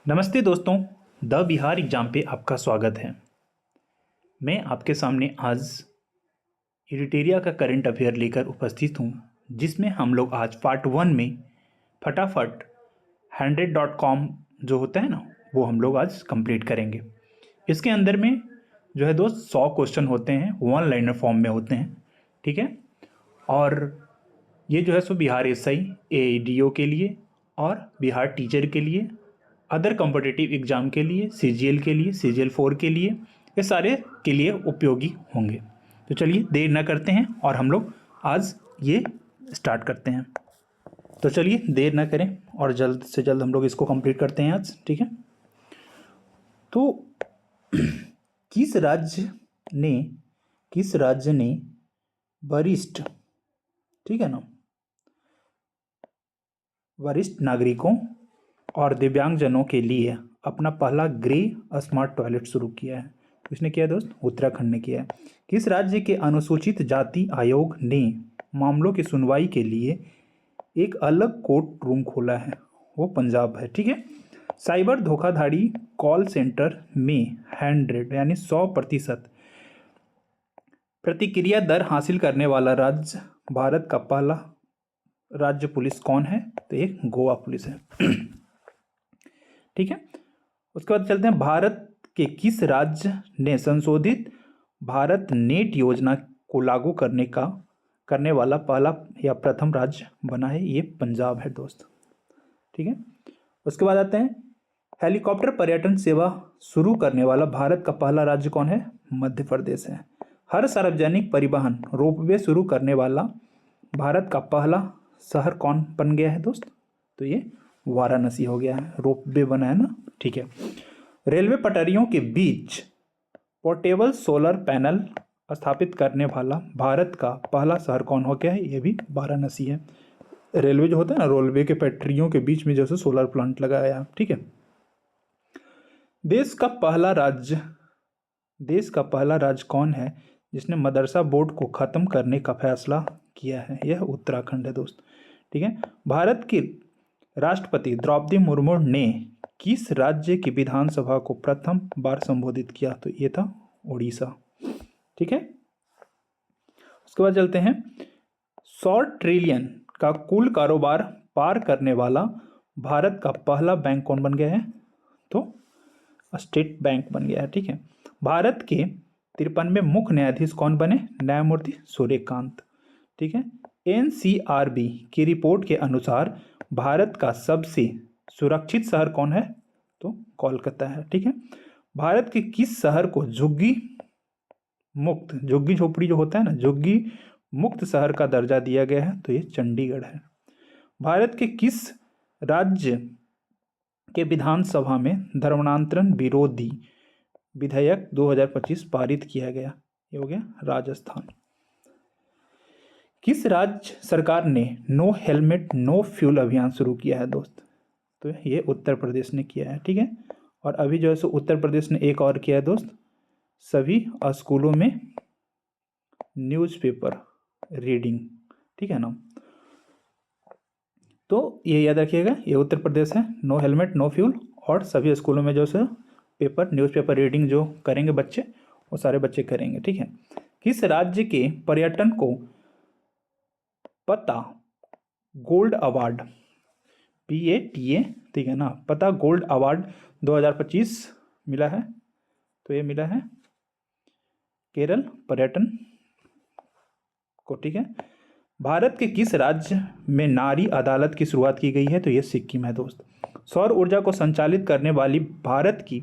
नमस्ते दोस्तों, the Bihar exam पे आपका स्वागत है। मैं आपके सामने आज एडिटेरिया का करंट अफेयर लेकर उपस्थित हूँ, जिसमें हम लोग आज पार्ट 1 में फटाफट 100.com जो होता है ना, वो हम लोग आज कंप्लीट करेंगे। इसके अंदर में जो है दोस्त 100 क्वेश्चन होते हैं, वन लाइनर फॉर्म में होते हैं, ठीक है। और ये जो है सो बिहार एसआई एडीओ के लिए और बिहार टीचर के लिए, अदर कॉम्पिटिटिव एग्ज़ाम के लिए, सीजीएल के लिए, सीजीएल 4 के लिए, ये सारे के लिए उपयोगी होंगे। तो चलिए देर ना करते हैं और हम लोग आज ये स्टार्ट करते हैं। तो चलिए देर ना करें और जल्द से जल्द हम लोग इसको कंप्लीट करते हैं आज, ठीक है। तो किस राज्य ने वरिष्ठ, ठीक है ना, वरिष्ठ नागरिकों और दिव्यांगजनों के लिए अपना पहला ग्रे स्मार्ट टॉयलेट शुरू किया है? किसने किया दोस्त? उत्तराखंड ने किया है। किस राज्य के अनुसूचित जाति आयोग ने मामलों की सुनवाई के लिए एक अलग कोर्ट रूम खोला है? वो पंजाब है, ठीक है। साइबर धोखाधड़ी कॉल सेंटर में 100 यानी 100% प्रतिक्रिया दर हासिल करने वाला राज्य भारत का पहला राज्य पुलिस कौन है? तो ये गोवा पुलिस है, ठीक है। उसके बाद चलते हैं, भारत के किस राज्य ने संशोधित भारत नेट योजना को लागू करने वाला पहला या प्रथम राज्य बना है? ये पंजाब है दोस्त, ठीक है। उसके बाद आते हैं, हेलीकॉप्टर पर्यटन सेवा शुरू करने वाला भारत का पहला राज्य कौन है? मध्य प्रदेश है। हर सार्वजनिक परिवहन रोपवे शुरू करने वाला भारत का पहला शहर कौन बन गया है दोस्त? तो ये वाराणसी हो गया है, रोपवे बना है ना, ठीक है। रेलवे पटरियों के बीच पोर्टेबल सोलर पैनल स्थापित करने वाला भारत का पहला शहर कौन हो गया है? ये भी वाराणसी है। रेलवे जो होता है ना, रेलवे के पटरियों के बीच में जैसे सोलर प्लांट लगाया है, ठीक है। देश का पहला राज्य कौन है जिसने मदरसा बोर्ड को खत्म करने का फैसला किया है? यह उत्तराखंड है दोस्त, ठीक है। भारत की राष्ट्रपति द्रौपदी मुर्मू ने किस राज्य की विधानसभा को प्रथम बार संबोधित किया? तो ये था उड़ीसा, ठीक है। उसके बाद चलते हैं, 100 ट्रिलियन का कुल कारोबार पार करने वाला भारत का पहला बैंक कौन बन गया है? तो स्टेट बैंक बन गया है, ठीक है। भारत के 53वें मुख्य न्यायाधीश कौन बने? न्यायमूर्ति सूर्यकांत, ठीक है। एनसीआरबी की रिपोर्ट के अनुसार भारत का सबसे सुरक्षित शहर कौन है? तो कोलकाता है, ठीक है। भारत के किस शहर को झुग्गी झोपड़ी जो होता है ना, झुग्गी मुक्त शहर का दर्जा दिया गया है? तो ये चंडीगढ़ है। भारत के किस राज्य के विधानसभा में धर्मांतरण विरोधी विधेयक 2025 पारित किया गया? ये हो गया राजस्थान। किस राज्य सरकार ने नो हेलमेट नो फ्यूल अभियान शुरू किया है दोस्त? तो ये उत्तर प्रदेश ने किया है, ठीक है। और अभी जो है सो उत्तर प्रदेश ने एक और किया है दोस्त, सभी स्कूलों में न्यूज़पेपर रीडिंग, ठीक है ना। तो ये याद रखिएगा, ये उत्तर प्रदेश है, नो हेलमेट नो फ्यूल, और सभी स्कूलों में जो है न्यूज़पेपर रीडिंग जो करेंगे बच्चे, वो सारे बच्चे करेंगे, ठीक है। किस राज्य के पर्यटन को पता गोल्ड अवार्ड, PATA, ठीक है ना, पता गोल्ड अवार्ड 2025 मिला है? तो ये मिला है केरल पर्यटन को, ठीक है। भारत के किस राज्य में नारी अदालत की शुरुआत की गई है? तो ये सिक्किम है दोस्त। सौर ऊर्जा को संचालित करने वाली भारत की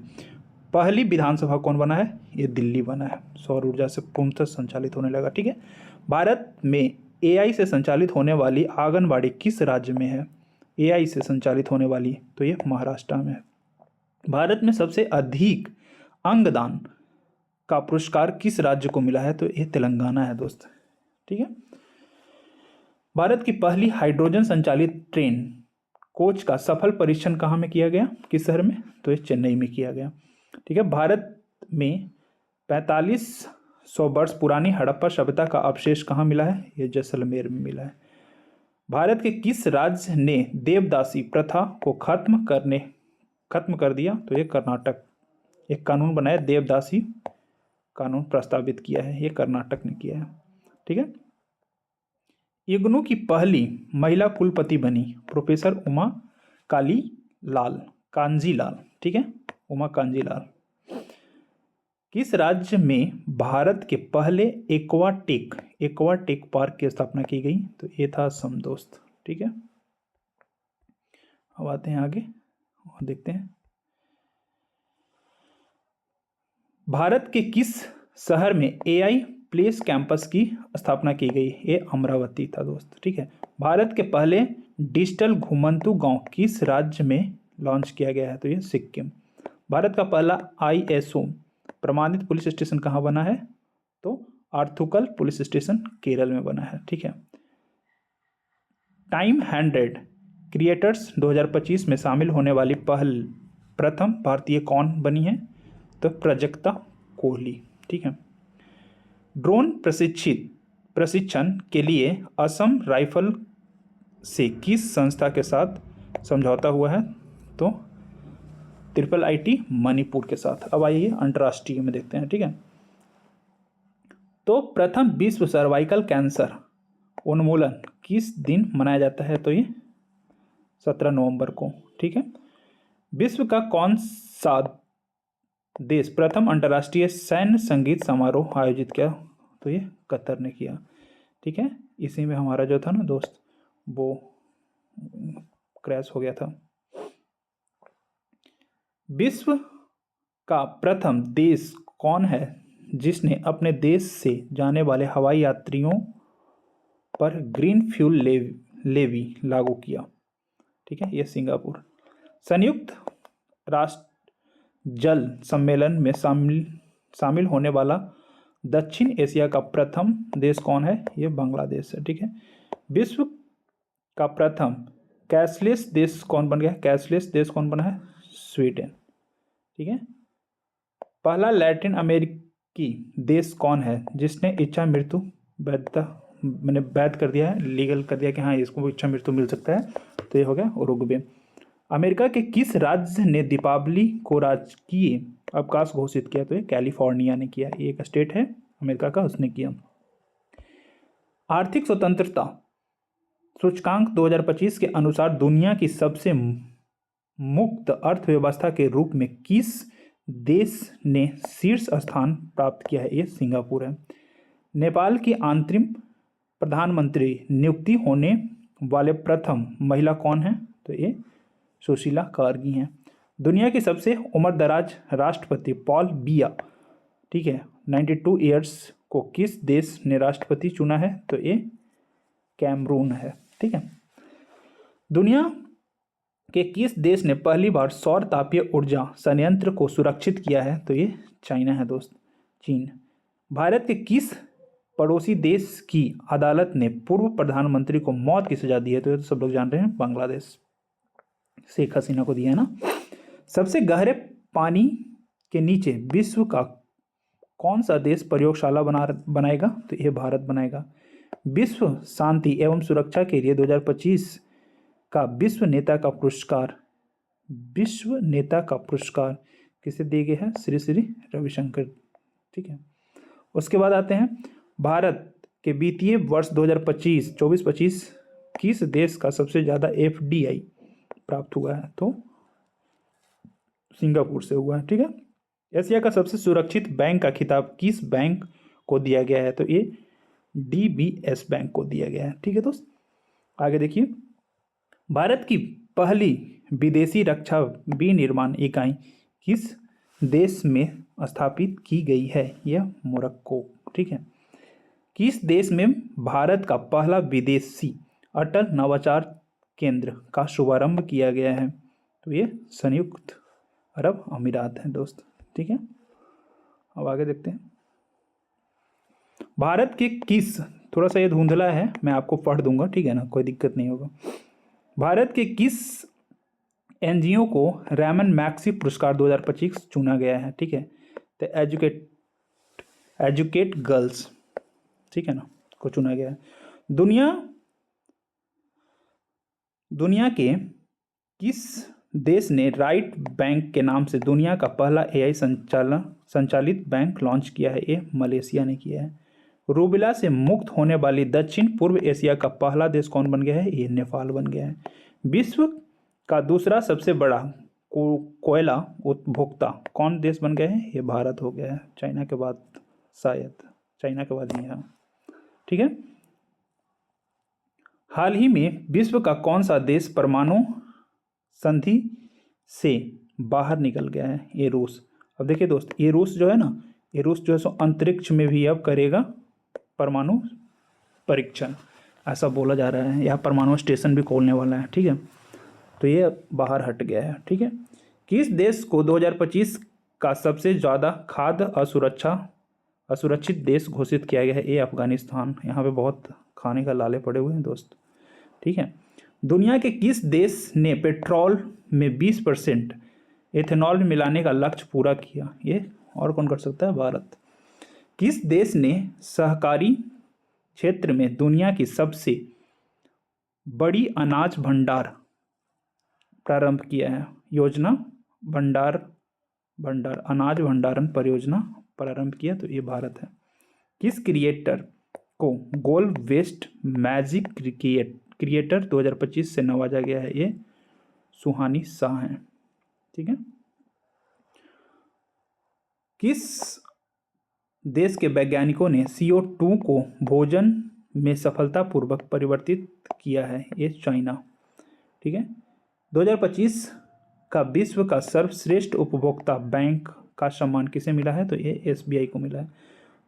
पहली विधानसभा कौन बना है? ये दिल्ली बना है, सौर ऊर्जा से पूर्णतः संचालित होने लगा, ठीक है। भारत में AI से संचालित होने वाली आंगनबाड़ी किस राज्य में है? AI से संचालित होने वाली, तो ये महाराष्ट्र में है। भारत में सबसे अधिक अंगदान का पुरस्कार किस राज्य को मिला है? तो ये तेलंगाना है दोस्त, ठीक है। भारत की पहली हाइड्रोजन संचालित ट्रेन कोच का सफल परीक्षण कहाँ में किया गया? किस शहर में? तो ये चेन्नई में किया गया, ठीक है। भारत में 4500 वर्ष पुरानी हड़प्पा सभ्यता का अवशेष कहाँ मिला है? ये जैसलमेर में मिला है। भारत के किस राज्य ने देवदासी प्रथा को खत्म करने खत्म कर दिया, तो ये कर्नाटक। एक कानून बनाया, देवदासी कानून प्रस्तावित किया है, ये कर्नाटक ने किया है। ठीक है। इग्नू की पहली महिला कुलपति बनी प्रोफेसर उमा काली लाल कांजी लाल। ठीक है, उमा कांजी लाल। किस राज्य में भारत के पहले एक्वाटेक पार्क की स्थापना की गई? तो ये था असम दोस्त। ठीक है, अब आते हैं आगे और देखते हैं भारत के किस शहर में एआई प्लेस कैंपस की स्थापना की गई? ये अमरावती था दोस्त। ठीक है। भारत के पहले डिजिटल घुमंतू गांव किस राज्य में लॉन्च किया गया है? तो ये सिक्किम। भारत का पहला आईएसओ प्रमाणित पुलिस स्टेशन कहाँ बना है? तो आर्थुकल पुलिस स्टेशन केरल में बना है। ठीक है। टाइम 100 क्रिएटर्स 2025 में शामिल होने वाली प्रथम भारतीय कौन बनी है? तो प्राजक्ता कोहली। ठीक है। ड्रोन प्रशिक्षण के लिए असम राइफल से किस संस्था के साथ समझौता हुआ है? तो IIIT मणिपुर के साथ। अब आइए अंतर्राष्ट्रीय में देखते हैं। ठीक है। तो प्रथम विश्व सर्वाइकल कैंसर उन्मूलन किस दिन मनाया जाता है? तो ये 17 नवंबर को। ठीक है। विश्व का कौन सा देश प्रथम अंतर्राष्ट्रीय सैन्य संगीत समारोह आयोजित किया? तो ये कतर ने किया। ठीक है। इसी में हमारा जो था ना दोस्त, वो क्रैश हो गया था। विश्व का प्रथम देश कौन है जिसने अपने देश से जाने वाले हवाई यात्रियों पर ग्रीन फ्यूल लेवी लागू किया? ठीक है, यह सिंगापुर। संयुक्त राष्ट्र जल सम्मेलन में शामिल होने वाला दक्षिण एशिया का प्रथम देश कौन है? ये बांग्लादेश है। ठीक है। विश्व का प्रथम कैशलेस देश कौन बन गया? कैशलेस देश कौन बना है? स्वीडन। ठीक है। पहला लैटिन अमेरिकी देश कौन है जिसने इच्छा मृत्यु वैधता मैंने वैध कर दिया है, लीगल कर दिया कि हाँ इसको इच्छा मृत्यु मिल सकता है? तो ये हो गया उरुग्वे। अमेरिका के किस राज्य ने दीपावली को राजकीय अवकाश घोषित किया? तो ये कैलिफोर्निया ने किया। ये एक स्टेट है अमेरिका का, उसने किया। आर्थिक स्वतंत्रता सूचकांक 2025 के अनुसार दुनिया की सबसे मुक्त अर्थव्यवस्था के रूप में किस देश ने शीर्ष स्थान प्राप्त किया है? ये सिंगापुर है। नेपाल की अंतरिम प्रधानमंत्री नियुक्ति होने वाले प्रथम महिला कौन है? तो ये सुशीला कार्गी हैं। दुनिया की सबसे उम्रदराज राष्ट्रपति पॉल बिया, ठीक है, 92 ईयर्स को किस देश ने राष्ट्रपति चुना है? तो ये कैमरून है। ठीक है। दुनिया के किस देश ने पहली बार सौर तापीय ऊर्जा संयंत्र को सुरक्षित किया है? तो ये चाइना है दोस्त, चीन। भारत के किस पड़ोसी देश की अदालत ने पूर्व प्रधानमंत्री को मौत की सजा दी है? तो ये तो सब लोग जान रहे हैं, बांग्लादेश, शेख हसीना को दिया है ना। सबसे गहरे पानी के नीचे विश्व का कौन सा देश प्रयोगशाला बनाएगा? तो ये भारत बनाएगा। विश्व शांति एवं सुरक्षा के लिए 2025 का विश्व नेता का पुरस्कार किसे दिए गए हैं? श्री श्री रविशंकर। ठीक है। उसके बाद आते हैं भारत के वित्तीय वर्ष 2024-25 किस देश का सबसे ज़्यादा FDI प्राप्त हुआ है? तो सिंगापुर से हुआ है। ठीक है। एशिया का सबसे सुरक्षित बैंक का खिताब किस बैंक को दिया गया है? तो ये DBS बैंक को दिया गया है। ठीक है दोस्त, आगे देखिए। भारत की पहली विदेशी रक्षा विनिर्माण इकाई किस देश में स्थापित की गई है? यह मोरक्को। ठीक है। किस देश में भारत का पहला विदेशी अटल नवाचार केंद्र का शुभारंभ किया गया है? तो ये संयुक्त अरब अमीरात है दोस्त। ठीक है। अब आगे देखते हैं। भारत के किस, थोड़ा सा ये धुंधला है, मैं आपको पढ़ दूंगा, ठीक है ना, कोई दिक्कत नहीं होगा। भारत के किस NGO को रैमन मैक्सी पुरस्कार 2025 चुना गया है? ठीक है। तो एजुकेट गर्ल्स, ठीक है ना, को चुना गया है। दुनिया के किस देश ने राइट बैंक के नाम से दुनिया का पहला एआई संचालित बैंक लॉन्च किया है? ये मलेशिया ने किया है। रूबेला से मुक्त होने वाली दक्षिण पूर्व एशिया का पहला देश कौन बन गया है? ये नेपाल बन गया है। विश्व का दूसरा सबसे बड़ा कोयला उपभोक्ता कौन देश बन गया है? ये भारत हो गया है, चाइना के बाद, शायद चाइना के बाद ही है। ठीक है। हाल ही में विश्व का कौन सा देश परमाणु संधि से बाहर निकल गया है? ये रूस। अब देखिए दोस्त, ये रूस जो है ना, ये रूस जो है सो अंतरिक्ष में भी अब करेगा परमाणु परीक्षण, ऐसा बोला जा रहा है। यहाँ परमाणु स्टेशन भी खोलने वाला है। ठीक है, तो ये बाहर हट गया है। ठीक है। किस देश को 2025 का सबसे ज़्यादा खाद्य असुरक्षित देश घोषित किया गया है? ये अफगानिस्तान। यहाँ पे बहुत खाने का लाले पड़े हुए हैं दोस्त। ठीक है। दुनिया के किस देश ने पेट्रोल में 20% एथेनॉल मिलाने का लक्ष्य पूरा किया? ये और कौन कर सकता है? भारत। किस देश ने सहकारी क्षेत्र में दुनिया की सबसे बड़ी अनाज भंडार प्रारंभ किया है? योजना अनाज भंडारण परियोजना प्रारंभ किया, तो ये भारत है। किस क्रिएटर को गोल्ड वेस्ट मैजिक क्रिएटर 2025 से नवाजा गया है? ये सुहानी शाह हैं। ठीक है। किस देश के वैज्ञानिकों ने CO2 को भोजन में सफलतापूर्वक परिवर्तित किया है? ये चाइना। ठीक है। 2025 का विश्व का सर्वश्रेष्ठ उपभोक्ता बैंक का सम्मान किसे मिला है? तो ये SBI को मिला है।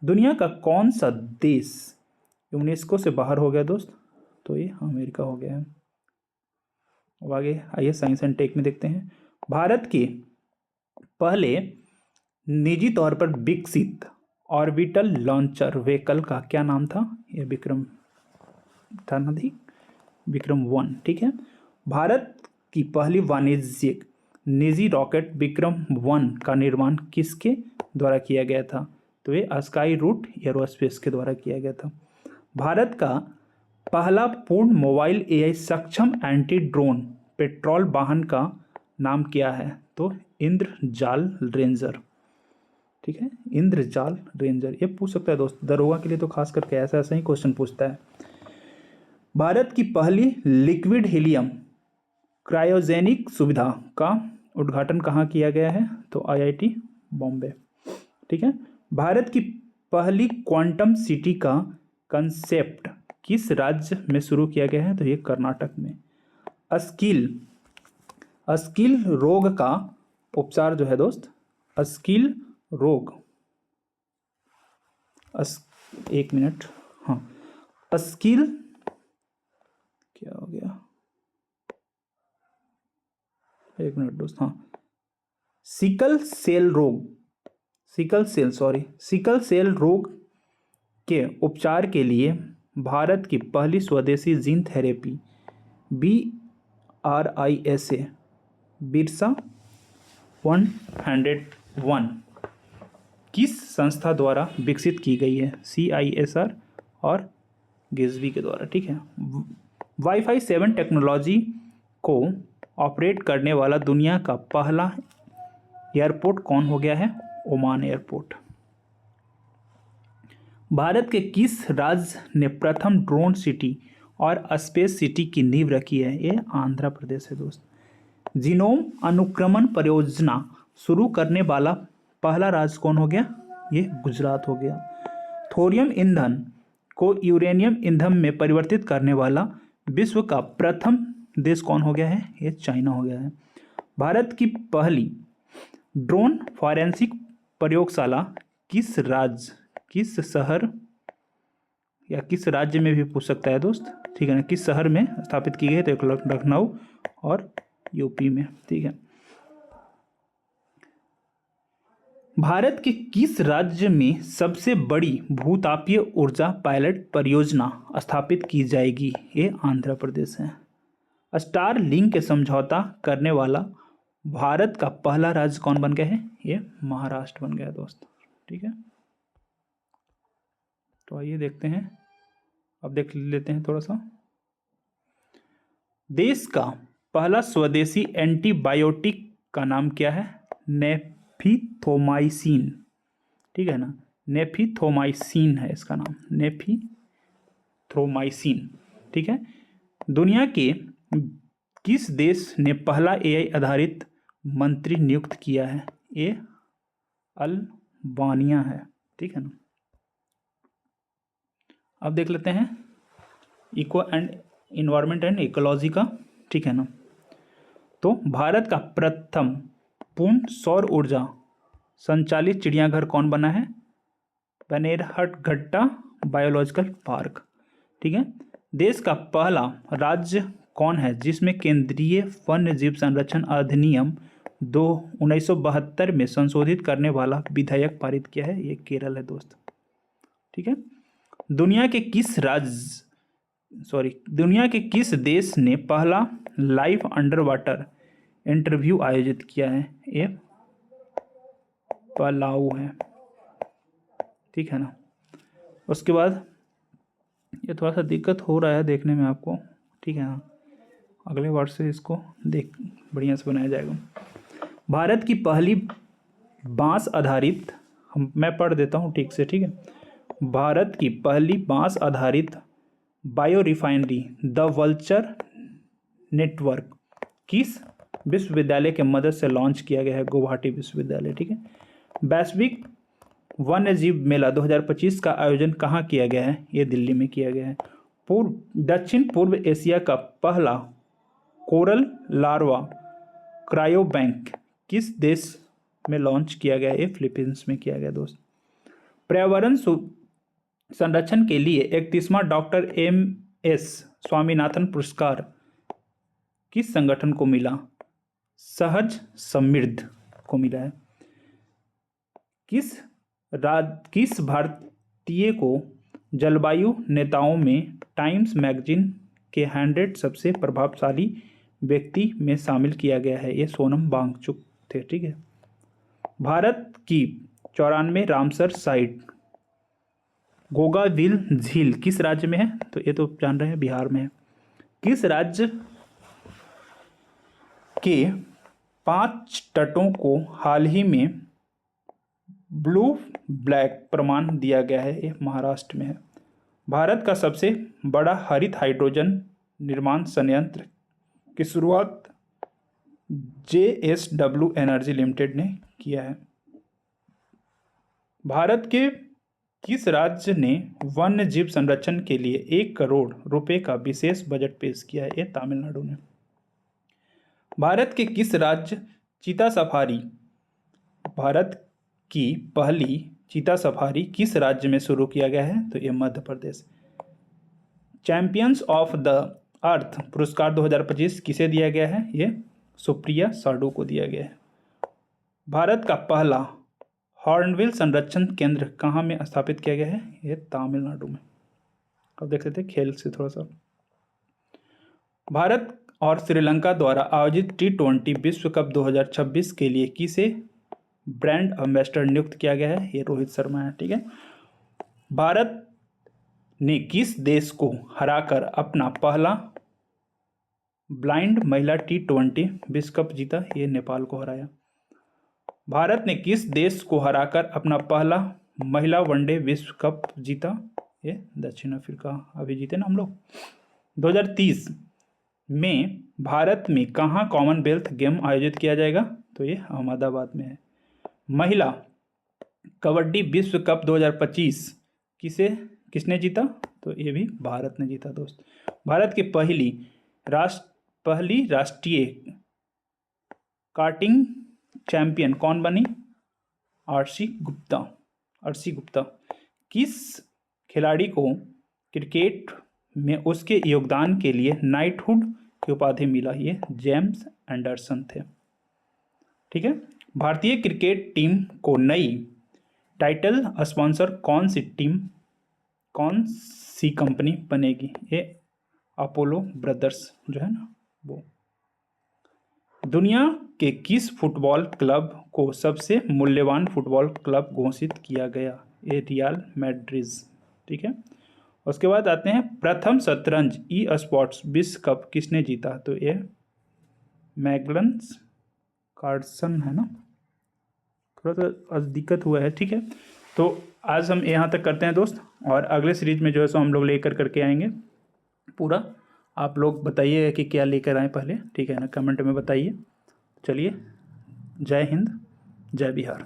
दुनिया का कौन सा देश यूनेस्को से बाहर हो गया दोस्त? तो ये अमेरिका हो गया है। अब आगे आइए साइंस एंड टेक में देखते हैं। भारत के पहले निजी तौर पर विकसित ऑर्बिटल लॉन्चर व्हीकल का क्या नाम था? ये विक्रम था ना, विक्रम 1। ठीक है। भारत की पहली वाणिज्यिक निजी रॉकेट विक्रम 1 का निर्माण किसके द्वारा किया गया था? तो ये स्काई रूट एरोस्पेस के द्वारा किया गया था। भारत का पहला पूर्ण मोबाइल AI सक्षम एंटी ड्रोन पेट्रोल वाहन का नाम क्या है? तो इंद्रजाल रेंजर। ठीक है, इंद्रजाल रेंजर। ये पूछ सकता है दोस्त, दरोगा के लिए तो खास करके ऐसा ऐसा ही क्वेश्चन पूछता है। भारत की पहली लिक्विड हीलियम क्रायोजेनिक सुविधा का उद्घाटन कहाँ किया गया है? तो IIT बॉम्बे। ठीक है। भारत की पहली क्वांटम सिटी का कंसेप्ट किस राज्य में शुरू किया गया है? तो ये कर्नाटक में। अस्किल रोग का उपचार जो है दोस्त, अस्किल रोग, एक मिनट, हाँ, अस्किल क्या हो गया, एक मिनट दोस्त, हाँ, सिकल सेल रोग के उपचार के लिए भारत की पहली स्वदेशी जीन थेरेपी BRISA बिरसा 101 किस संस्था द्वारा विकसित की गई है? CISR और गिज़बी के द्वारा। ठीक है। Wi-Fi 7 टेक्नोलॉजी को ऑपरेट करने वाला दुनिया का पहला एयरपोर्ट कौन हो गया है? Oman airport. भारत के किस राज्य ने प्रथम ड्रोन सिटी और स्पेस सिटी की नींव रखी है? ये आंध्र प्रदेश है दोस्त। जीनोम अनुक्रमण परियोजना शुरू करने वाला पहला राज्य कौन हो गया? ये गुजरात हो गया। थोरियम ईंधन को यूरेनियम ईंधन में परिवर्तित करने वाला विश्व का प्रथम देश कौन हो गया है? ये चाइना हो गया है। भारत की पहली ड्रोन फॉरेंसिक प्रयोगशाला किस शहर या किस राज्य में भी पूछ सकता है दोस्त, ठीक है ना, किस शहर में स्थापित की गई है? तो एक लखनऊ और यूपी में। ठीक है। भारत के किस राज्य में सबसे बड़ी भूतापीय ऊर्जा पायलट परियोजना स्थापित की जाएगी? ये आंध्र प्रदेश है। स्टार लिंक के समझौता करने वाला भारत का पहला राज्य कौन बन गया है? ये महाराष्ट्र बन गया है दोस्त। ठीक है, तो आइए देखते हैं, अब देख लेते हैं थोड़ा सा। देश का पहला स्वदेशी एंटीबायोटिक का नाम क्या है? नेफिथोमाइसिन, ठीक है ना, नेफिथोमाइसिन है इसका नाम, नेफिथ्रोमाइसिन, ठीक है। दुनिया के किस देश ने पहला एआई आधारित मंत्री नियुक्त किया है? ये अल्बानिया है, ठीक है ना। अब देख लेते हैं eco and environment and ecology का, ठीक है ना। तो भारत का प्रथम पूर्ण सौर ऊर्जा संचालित चिड़ियाघर कौन बना है? बनेरहट्टा बायोलॉजिकल पार्क, ठीक है। देश का पहला राज्य कौन है जिसमें केंद्रीय वन्य जीव संरक्षण अधिनियम 1972 में संशोधित करने वाला विधेयक पारित किया है? ये केरल है दोस्त, ठीक है। दुनिया के किस देश ने पहला लाइव अंडर वाटर इंटरव्यू आयोजित किया है? ये पलाऊ है, ठीक है ना। उसके बाद ये थोड़ा सा दिक्कत हो रहा है देखने में आपको, ठीक है ना, अगले वर्ड से इसको देख बढ़िया से बनाया जाएगा। भारत की पहली बांस आधारित, मैं पढ़ देता हूँ ठीक से, ठीक है। भारत की पहली बांस आधारित bio refinery the vulture network किस विश्वविद्यालय के मदद से लॉन्च किया गया है? गुवाहाटी विश्वविद्यालय, ठीक है। वैश्विक वन्य जीव मेला 2025 का आयोजन कहाँ किया गया है? ये दिल्ली में किया गया है। दक्षिण पूर्व एशिया का पहला कोरल लार्वा क्रायो बैंक किस देश में लॉन्च किया गया? ये फिलीपींस में किया गया दोस्त। पर्यावरण संरक्षण के लिए 31वां डॉक्टर MS स्वामीनाथन पुरस्कार किस संगठन को मिला? सहज समृद्ध को मिला है। किस भारतीय को जलवायु नेताओं में टाइम्स मैगजीन के 100 सबसे प्रभावशाली व्यक्ति में शामिल किया गया है? ये सोनम वांगचुक थे, ठीक है। भारत की 94 रामसर साइट गोगाविल झील किस राज्य में है? तो ये तो जान रहे हैं, बिहार में है। किस राज्य के 5 तटों को हाल ही में ब्लू ब्लैक प्रमाण दिया गया है? ये महाराष्ट्र में है। भारत का सबसे बड़ा हरित हाइड्रोजन निर्माण संयंत्र की शुरुआत JSW एनर्जी लिमिटेड ने किया है। भारत के किस राज्य ने वन्य जीव संरक्षण के लिए 1 करोड़ रुपए का विशेष बजट पेश किया है? ये तमिलनाडु ने। भारत के किस राज्य भारत की पहली चीता सफारी किस राज्य में शुरू किया गया है? तो ये Madhya Pradesh. Champions of the earth पुरस्कार 2025 किसे दिया गया है? ये सुप्रिया साडू को दिया गया है। भारत का पहला हॉर्नबिल संरक्षण केंद्र कहाँ में स्थापित किया गया है? ये तमिलनाडु में। अब देख सकते हैं खेल से थोड़ा सा। भारत और श्रीलंका द्वारा आयोजित T20 विश्व कप 2026 के लिए किसे ब्रांड एम्बेसडर नियुक्त किया गया है? ये रोहित शर्मा है, ठीक है। भारत ने किस देश को हराकर अपना पहला ब्लाइंड महिला T20 विश्व कप जीता? ये नेपाल को हराया। भारत ने किस देश को हराकर अपना पहला महिला वनडे विश्व कप जीता? ये दक्षिण अफ्रीका। अभी जीते ना हम लोग। 2030 में भारत में कहाँ कॉमनवेल्थ गेम आयोजित किया जाएगा? तो ये अहमदाबाद में है। महिला कबड्डी विश्व कप 2025 किसने जीता? तो ये भी भारत ने जीता दोस्त। भारत की पहली राष्ट्रीय कार्टिंग चैंपियन कौन बनी? आरसी गुप्ता। किस खिलाड़ी को क्रिकेट में उसके योगदान के लिए नाइटहुड की उपाधि मिला? ये जेम्स एंडरसन थे, ठीक है। भारतीय क्रिकेट टीम को नई टाइटल स्पॉन्सर कौन सी कंपनी बनेगी? ये अपोलो ब्रदर्स जो है ना वो। दुनिया के किस फुटबॉल क्लब को सबसे मूल्यवान फुटबॉल क्लब घोषित किया गया? ये रियल मैड्रिड, ठीक है। उसके बाद आते हैं प्रथम शतरंज ई स्पोर्ट्स विश्व कप किसने जीता? तो ये मैग्नस कार्लसन है ना, थोड़ा सा दिक्कत हुआ है, ठीक है। तो आज हम यहाँ तक करते हैं दोस्त, और अगले सीरीज में जो है सो हम लोग लेकर करके आएंगे पूरा। आप लोग बताइए कि क्या लेकर आए पहले, ठीक है ना, कमेंट में बताइए। चलिए, जय हिंद, जय बिहार।